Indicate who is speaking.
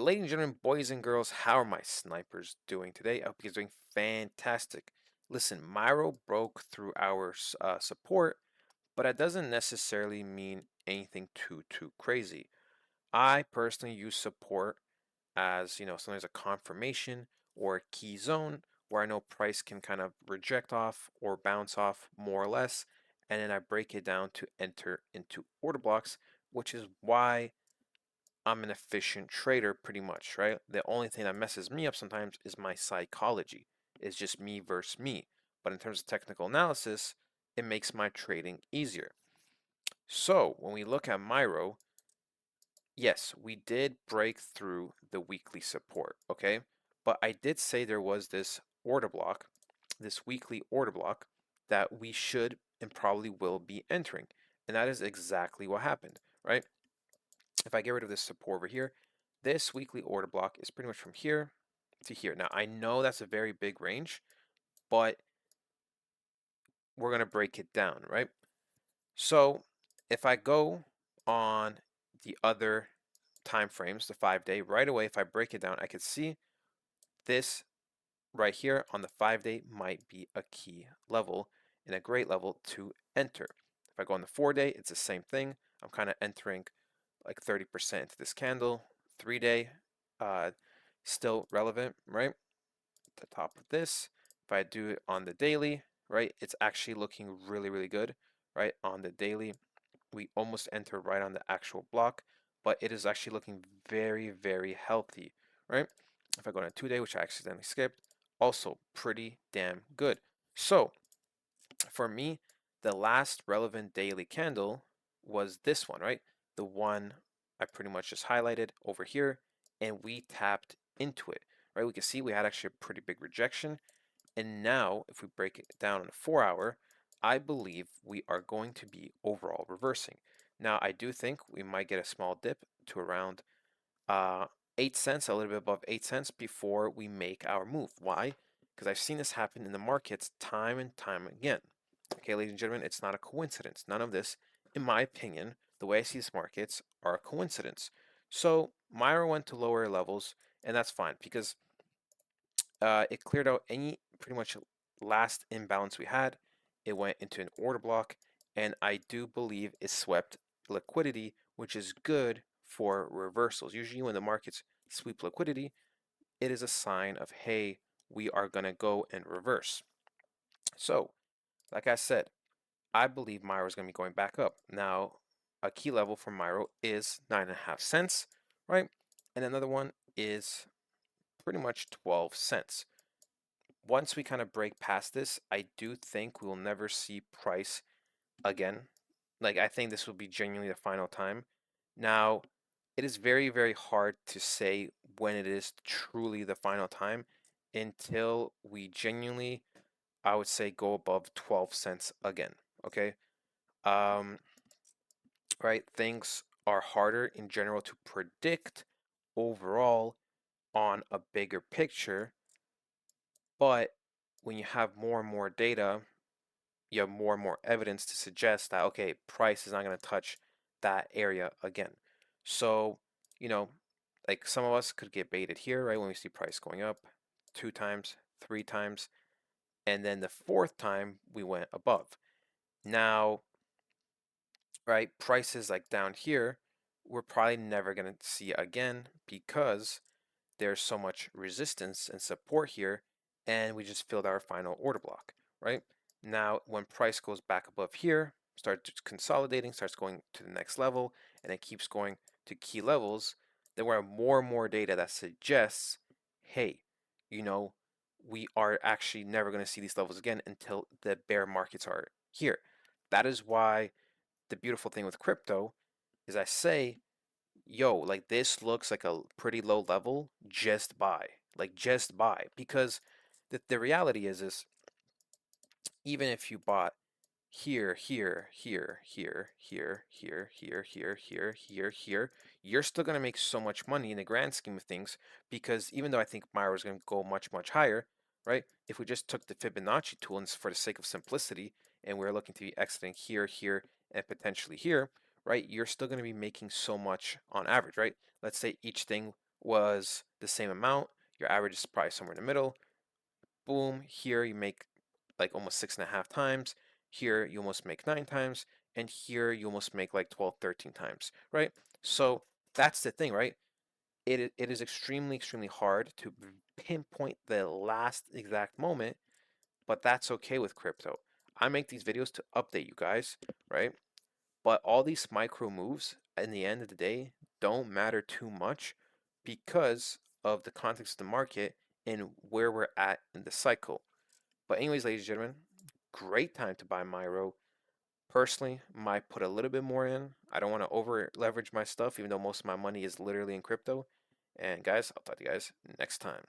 Speaker 1: Ladies and gentlemen, boys and girls, how are my snipers doing today? I hope you guys are doing fantastic. Listen, Myro broke through our support, but that doesn't necessarily mean anything too crazy. I personally use support as, sometimes a confirmation or a key zone where I know price can kind of reject off or bounce off more or less, and then I break it down to enter into order blocks, which is why I'm an efficient trader pretty much, right? The only thing that messes me up sometimes is my psychology. It's just me versus me. But in terms of technical analysis, it makes my trading easier. So when we look at Myro, yes, we did break through the weekly support, okay? But I did say there was this order block, this weekly order block that we should and probably will be entering. And that is exactly what happened, right? If I get rid of this support over here, this weekly order block is pretty much from here to here. Now, I know that's a very big range, but we're going to break it down, right? So if I go on the other time frames, the 5-day, right away, if I break it down, I can see this right here on the 5-day might be a key level and a great level to enter. If I go on the 4-day, it's the same thing. I'm kind of entering like 30% into this candle. 3-day, uh, still relevant, right? The top of this. If I do it on the daily, right, it's actually looking really good, right? On the daily, we almost enter right on the actual block, but it is actually looking very healthy, right? If I go on a 2-day, which I accidentally skipped, also pretty damn good. So for me, the last relevant daily candle was this one, right? The one I pretty much just highlighted over here, and we tapped into it, right? We can see we had actually a pretty big rejection. And now, if we break it down in a 4-hour, I believe we are going to be overall reversing. Now, I do think we might get a small dip to around 8 cents, a little bit above 8 cents before we make our move. Why? Because I've seen this happen in the markets time and time again. Okay, ladies and gentlemen, it's not a coincidence. None of this, in my opinion, the way I see these markets are a coincidence. So Myro went to lower levels, and that's fine because it cleared out any pretty much last imbalance we had. It went into an order block, and I do believe it swept liquidity, which is good for reversals. Usually when the markets sweep liquidity, it is a sign of, hey, we are going to go and reverse. So, like I said, I believe Myro is going to be going back up. Now, a key level for Myro is 9.5 cents, right? And another one is pretty much 12 cents. Once we kind of break past this, I do think we will never see price again. Like, I think this will be genuinely the final time. Now, it is very hard to say when it is truly the final time until we genuinely, I would say, go above 12 cents again. Okay. Um, right. Things are harder in general to predict overall on a bigger picture, but when you have more and more data, you have more and more evidence to suggest that, okay, price is not going to touch that area again. So, you know, like some of us could get baited here, right? When we see price going up 2 times, 3 times, and then the 4th time we went above. Now, right, prices like down here, we're probably never going to see again because there's so much resistance and support here, and we just filled our final order block, right? Now, when price goes back above here, starts consolidating, starts going to the next level, and it keeps going to key levels, then we have more and more data that suggests, hey, you know, we are actually never going to see these levels again until the bear markets are here. That is why the beautiful thing with crypto is I say, yo, like this looks like a pretty low level, just buy. Like just buy. Because the reality is even if you bought here, you're still gonna make so much money in the grand scheme of things because even though I think Myro is gonna go much higher, right? If we just took the Fibonacci tool and for the sake of simplicity and we're looking to be exiting here, and potentially here, right? You're still gonna be making so much on average, right? Let's say each thing was the same amount. Your average is probably somewhere in the middle. Boom, here you make like almost 6.5 times. Here you almost make 9 times. And here you almost make like 12, 13 times, right? So that's the thing, right? It is extremely, extremely hard to pinpoint the last exact moment, but that's okay with crypto. I make these videos to update you guys, right? But all these micro moves, in the end of the day, don't matter too much because of the context of the market and where we're at in the cycle. But anyways, ladies and gentlemen, great time to buy Myro. Personally, might put a little bit more in. I don't want to over leverage my stuff, even though most of my money is literally in crypto. And guys, I'll talk to you guys next time.